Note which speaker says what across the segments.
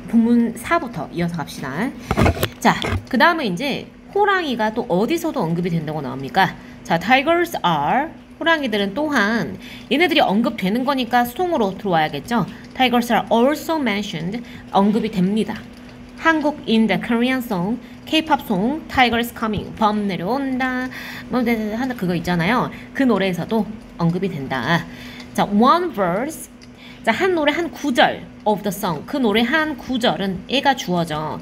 Speaker 1: 본문 4부터 이어서 갑시다. 자, 그 다음에 이제 호랑이가 또 어디서도 언급이 된다고 나옵니까? 자, tigers are, 호랑이들은 또한 얘네들이 언급되는 거니까 수동으로 들어와야겠죠. Tigers are also mentioned, 언급이 됩니다. 한국 in the Korean song, K-pop song, Tigers coming, 범 내려온다, 뭐 그거 있잖아요. 그 노래에서도 언급이 된다. 자, one verse, 자, 한 노래 한 구절 of the song, 그 노래 한 구절은 얘가 주어져.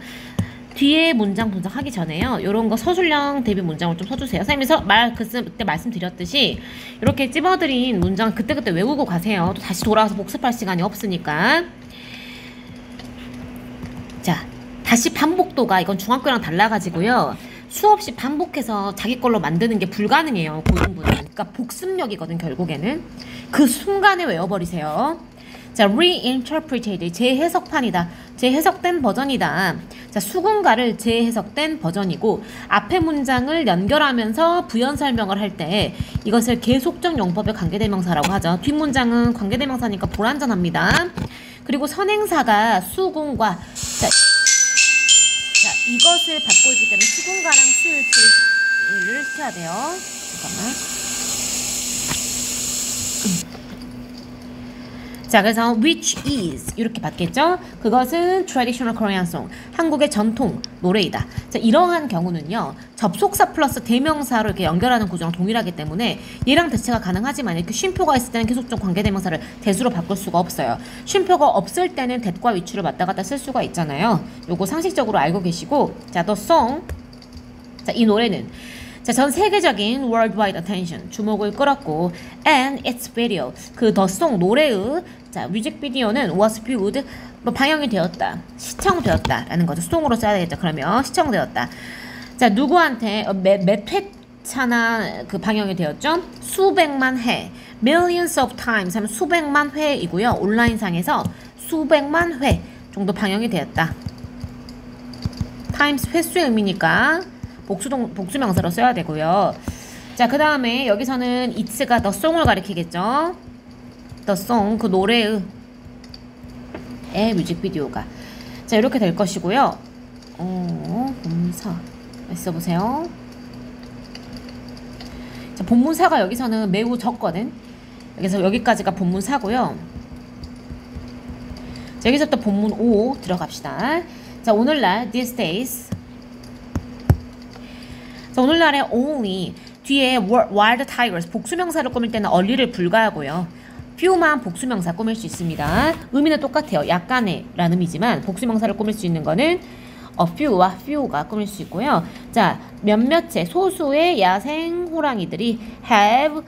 Speaker 1: 뒤에 문장 분석하기 전에요. 요런 거 서술형 대비 문장을 좀 써주세요. 선생님이 그때 말씀드렸듯이 이렇게 찝어드린 문장 그때그때 외우고 가세요. 또 다시 돌아와서 복습할 시간이 없으니까. 자, 다시 반복도가 이건 중학교랑 달라가지고요. 수없이 반복해서 자기 걸로 만드는 게 불가능해요. 고등부는. 그러니까 복습력이거든 결국에는. 그 순간에 외워버리세요. 자, reinterpreted, 재해석판이다. 재해석된 버전이다. 자, 수군가를 재해석된 버전이고 앞에 문장을 연결하면서 부연 설명을 할 때 이것을 계속적 용법의 관계대명사라고 하죠. 뒷문장은 관계대명사니까 불완전합니다. 그리고 선행사가 수군과 자, 이것을 받고 있기 때문에 수군가랑 수일치를 시켜야 돼요. 잠깐만. 자, 그래서 which is 이렇게 받겠죠? 그것은 traditional Korean song, 한국의 전통 노래이다. 자, 이러한 경우는요, 접속사 플러스 대명사로 이렇게 연결하는 구조랑 동일하기 때문에 얘랑 대체가 가능하지만 이렇게 쉼표가 있을 때는 계속적 관계대명사를 대수로 바꿀 수가 없어요. 쉼표가 없을 때는 that과 which를 왔다 갔다 쓸 수가 있잖아요. 요거 상식적으로 알고 계시고, 자, the song, 자, 이 노래는 자, 전 세계적인 worldwide attention, 주목을 끌었고, and its video, 그 The Song, 노래의, 자, 뮤직비디오는 was viewed, 뭐 방영이 되었다, 시청되었다, 라는 거죠. 수동으로 써야 되겠죠. 그러면, 시청되었다. 자, 누구한테, 몇 회차나 그 방영이 되었죠? 수백만 회, millions of times 하면 수백만 회이고요. 온라인상에서 수백만 회 정도 방영이 되었다. times 횟수의 의미니까, 복수명사로 써야 되고요. 자, 그 다음에 여기서는 it's가 the song을 가리키겠죠. the song, 그 노래의 뮤직비디오가. 자, 이렇게 될 것이고요. 본문사 써보세요. 자, 본문사가 여기서는 매우 적거든. 여기서 여기까지가 본문사고요. 자, 여기서부터 본문 5 들어갑시다. 자, 오늘날 these days, 오늘날의 only 뒤에 wild tigers 복수명사를 꾸밀 때는 only를 불가하고요. few만 복수명사 꾸밀 수 있습니다. 의미는 똑같아요. 약간의 라는 의미지만 복수명사를 꾸밀 수 있는 거는 a few와 few가 꾸밀 수 있고요. 자, 몇몇의 소수의 야생 호랑이들이 have,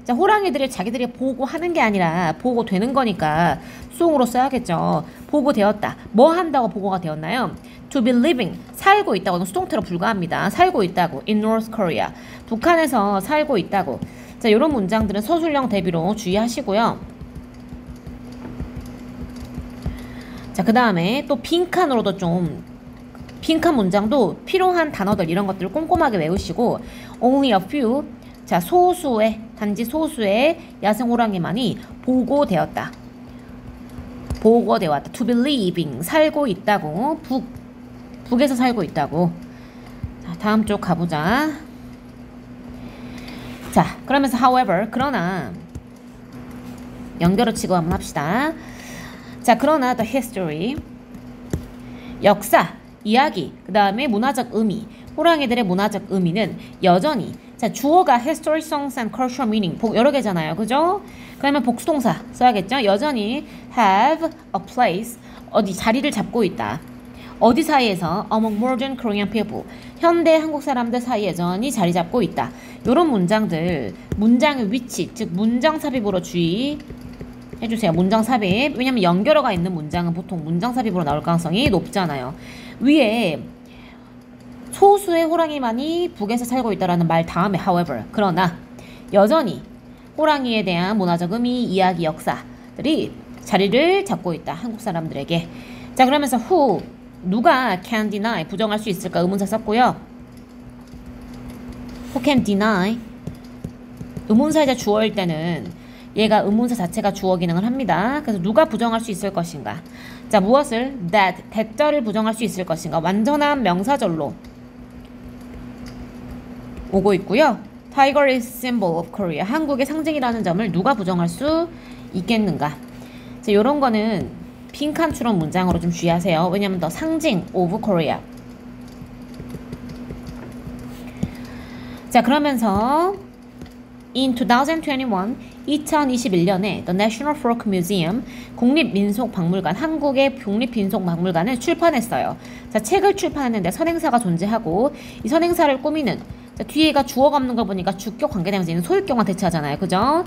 Speaker 1: 자, 호랑이들이 자기들이 보고하는 게 아니라 보고되는 거니까 수동으로 써야겠죠. 보고되었다. 뭐 한다고 보고가 되었나요? To be living, 살고 있다고는 수동태로 불과합니다. 살고 있다고. In North Korea, 북한에서 살고 있다고. 자, 이런 문장들은 서술형 대비로 주의하시고요. 자, 그 다음에 또 빈칸으로도 좀 빈칸 문장도 필요한 단어들 이런 것들을 꼼꼼하게 외우시고 only a few, 자, 소수의, 단지 소수의 야생 호랑이만이 보고되었다. 보고되었다. To be living, 살고 있다고. 북에서 살고 있다고. 자, 다음 쪽 가보자. 자, 그러면서 however, 그러나 연결어 치고 한번 합시다. 자, 그러나 the history, 역사, 이야기, 그 다음에 문화적 의미, 호랑이들의 문화적 의미는 여전히, 자, 주어가 history, songs and cultural meaning 여러 개잖아요. 그죠? 그러면 복수동사 써야겠죠? 여전히 have a place, 어디 자리를 잡고 있다. 어디 사이에서? among modern Korean people, 현대 한국 사람들 사이에 여전히 자리 잡고 있다. 요런 문장들, 문장의 위치, 즉 문장 삽입으로 주의해주세요. 문장 삽입. 왜냐면 연결어가 있는 문장은 보통 문장 삽입으로 나올 가능성이 높잖아요. 위에 소수의 호랑이만이 북에서 살고 있다라는 말 다음에 however, 그러나 여전히 호랑이에 대한 문화적 의미, 이야기, 역사들이 자리를 잡고 있다. 한국 사람들에게. 자, 그러면서 who, 누가 can deny, 부정할 수 있을까? 의문사 썼고요. Who can deny, 의문사이자 주어일 때는 얘가 의문사 자체가 주어 기능을 합니다. 그래서 누가 부정할 수 있을 것인가? 자, 무엇을? that, that자를 부정할 수 있을 것인가? 완전한 명사절로 오고 있고요. Tiger is symbol of Korea. 한국의 상징이라는 점을 누가 부정할 수 있겠는가? 자, 요런 거는 빈칸추론 문장으로 좀 주의하세요. 왜냐면 더 상징 of Korea. 자, 그러면서 In 2021, 2021년에 The National Folk Museum, 국립민속박물관, 한국의 국립민속박물관을 출판했어요. 자, 책을 출판했는데 선행사가 존재하고 이 선행사를 꾸미는, 자, 뒤에가 주어가 없는 걸 보니까 주격 관계되면서 있는 소유격만 대체하잖아요. 그죠?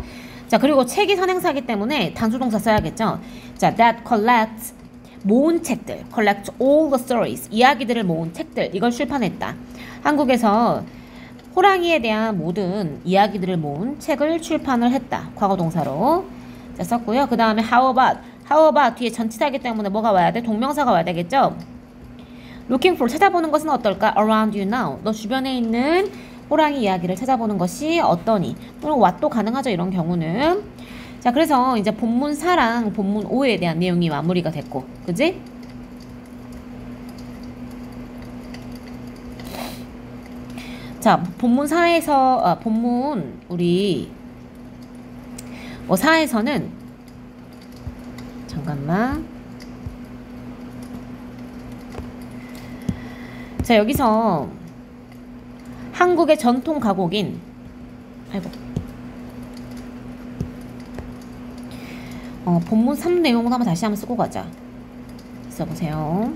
Speaker 1: 자, 그리고 책이 선행사이기 때문에 단수동사 써야겠죠. 자, that collects, 모은 책들, collect all the stories, 이야기들을 모은 책들, 이걸 출판했다. 한국에서 호랑이에 대한 모든 이야기들을 모은 책을 출판을 했다. 과거동사로. 자, 썼고요. 그 다음에 how about 뒤에 전치사이기 때문에 뭐가 와야 돼? 동명사가 와야 되겠죠? looking for, 찾아보는 것은 어떨까? around you now, 너 주변에 있는 호랑이 이야기를 찾아보는 것이 어떠니? 또는 what도 가능하죠, 이런 경우는. 자, 그래서 이제 본문 4랑 본문 5에 대한 내용이 마무리가 됐고, 그지? 자, 본문 4에서, 본문 우리 4에서는 잠깐만. 자, 여기서 한국의 전통 가곡인, 본문 3 내용을 한번 다시 한번 쓰고 가자. 써보세요.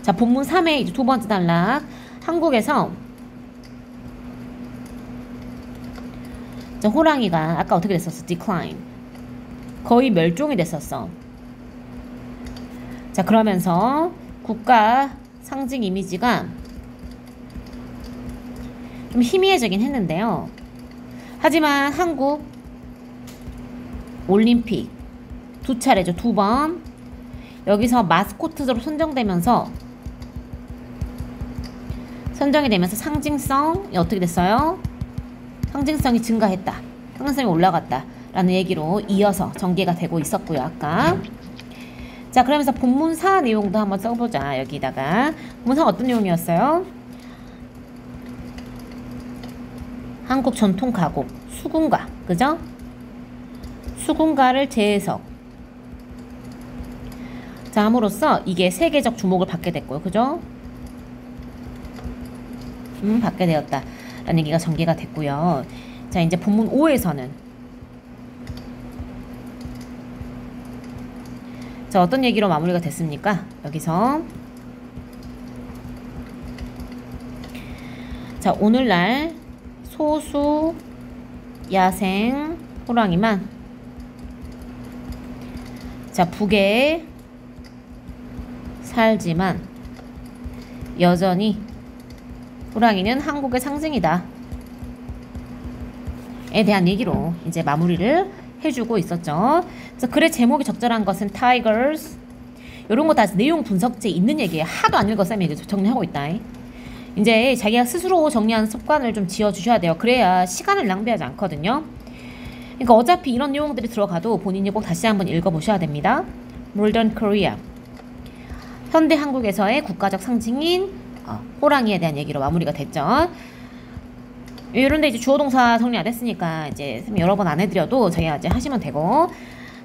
Speaker 1: 자, 본문 3의 이제 두 번째 단락. 한국에서 자, 호랑이가 아까 어떻게 됐었어? decline. 거의 멸종이 됐었어. 자, 그러면서 국가 상징 이미지가 좀 희미해지긴 했는데요. 하지만 한국 올림픽 두 차례죠. 2번. 여기서 마스코트로 선정이 되면서 상징성이 어떻게 됐어요? 상징성이 증가했다. 상징성이 올라갔다. 라는 얘기로 이어서 전개가 되고 있었고요. 아까. 자, 그러면서 본문 4 내용도 한번 써보자. 여기다가. 본문 4 어떤 내용이었어요? 한국 전통 가곡. 수군가. 그죠? 수군가를 재해석. 자, 함으로써 이게 세계적 주목을 받게 됐고요. 그죠? 받게 되었다. 라는 얘기가 전개가 됐고요. 자, 이제 본문 5에서는 자, 어떤 얘기로 마무리가 됐습니까? 여기서 자, 오늘날 소수 야생 호랑이만 자, 북에 살지만 여전히 호랑이는 한국의 상징이다. 에 대한 얘기로 이제 마무리를 해주고 있었죠. 그래서 글의 제목이 적절한 것은 Tigers. 이런 거 다 내용 분석제 있는 얘기예요. 하도 안 읽어 쌤이 정리하고 있다. 이제 자기가 스스로 정리하는 습관을 좀 지어주셔야 돼요. 그래야 시간을 낭비하지 않거든요. 그러니까 어차피 이런 내용들이 들어가도 본인이 꼭 다시 한번 읽어보셔야 됩니다. Modern Korea. 현대 한국에서의 국가적 상징인 호랑이에 대한 얘기로 마무리가 됐죠. 이런데 이제 주어 동사 정리 안 했으니까 이제 여러 번 안 해드려도 자기가 이제 하시면 되고.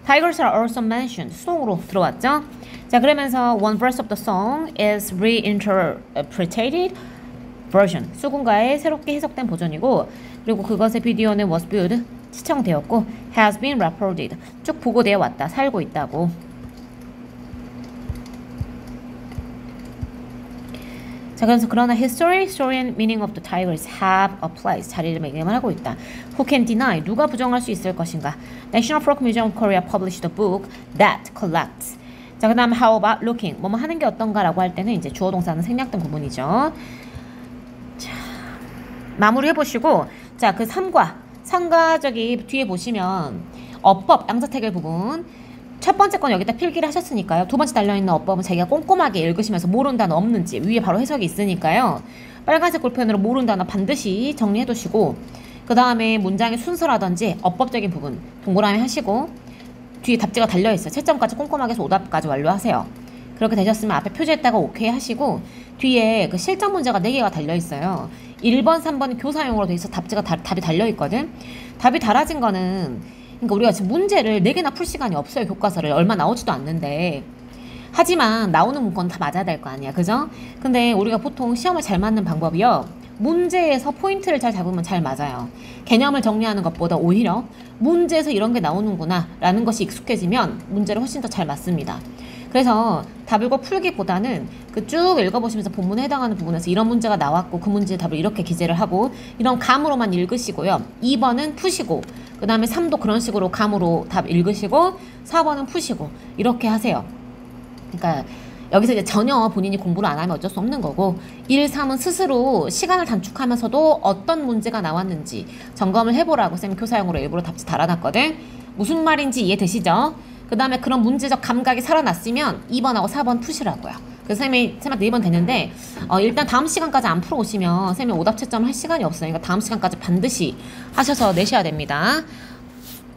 Speaker 1: Tigers are also mentioned. 수동으로 들어왔죠. 자, 그러면서 one verse of the song is reinterpreted version. 수군가의 새롭게 해석된 버전이고, 그리고 그것의 비디오는 was viewed. 시청되었고, has been uploaded. 쭉 보고되어 왔다. 살고 있다고. 자, 그래서 그러나 history and meaning of the tigers have a place. 자리를 매김하고 있다. Who can deny? 누가 부정할 수 있을 것인가? National Folk Museum of Korea published a book that collects. 자, 그 다음 how about looking? 뭐뭐 하는 게 어떤가라고 할 때는 이제 주어 동사는 생략된 구문이죠. 자, 마무리 해보시고, 자, 그 3과 저기 뒤에 보시면 어법 양자택일 부분 첫 번째 건 여기다 필기를 하셨으니까요. 두 번째 달려있는 어법은 자기가 꼼꼼하게 읽으시면서 모르는 단어 없는지 위에 바로 해석이 있으니까요. 빨간색 볼펜으로 모르는 단어 반드시 정리해 두시고 그 다음에 문장의 순서라든지 어법적인 부분 동그라미 하시고 뒤에 답지가 달려있어요. 채점까지 꼼꼼하게 해서 오답까지 완료하세요. 그렇게 되셨으면 앞에 표지에다가 오케이 하시고 뒤에 그 실전 문제가 4개가 달려있어요. 1번, 3번은 교사용으로 돼 있어 답이 달려있거든. 답이 달아진 거는 그러니까 우리가 지금 문제를 4개나 풀 시간이 없어요. 교과서를 얼마 나오지도 않는데 하지만 나오는 문건 다 맞아야 될 거 아니야. 그죠? 근데 우리가 보통 시험을 잘 맞는 방법이요. 문제에서 포인트를 잘 잡으면 잘 맞아요. 개념을 정리하는 것보다 오히려 문제에서 이런 게 나오는구나 라는 것이 익숙해지면 문제를 훨씬 더 잘 맞습니다. 그래서 답 읽어 풀기보다는 그 쭉 읽어보시면서 본문에 해당하는 부분에서 이런 문제가 나왔고 그 문제의 답을 이렇게 기재를 하고 이런 감으로만 읽으시고요. 2번은 푸시고 그 다음에 3도 그런 식으로 감으로 답 읽으시고 4번은 푸시고 이렇게 하세요. 그러니까 여기서 이제 전혀 본인이 공부를 안 하면 어쩔 수 없는 거고 1, 3은 스스로 시간을 단축하면서도 어떤 문제가 나왔는지 점검을 해보라고 쌤이 교사용으로 일부러 답지 달아놨거든. 무슨 말인지 이해되시죠? 그 다음에 그런 문제적 감각이 살아났으면 2번하고 4번 푸시라고요. 그래서 쌤한테 4번 되는데 일단 다음 시간까지 안 풀어 오시면 쌤이 오답 채점 할 시간이 없어요. 그러니까 다음 시간까지 반드시 하셔서 내셔야 됩니다.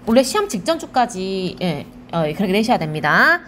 Speaker 1: 원래 시험 직전 주까지 그렇게 내셔야 됩니다.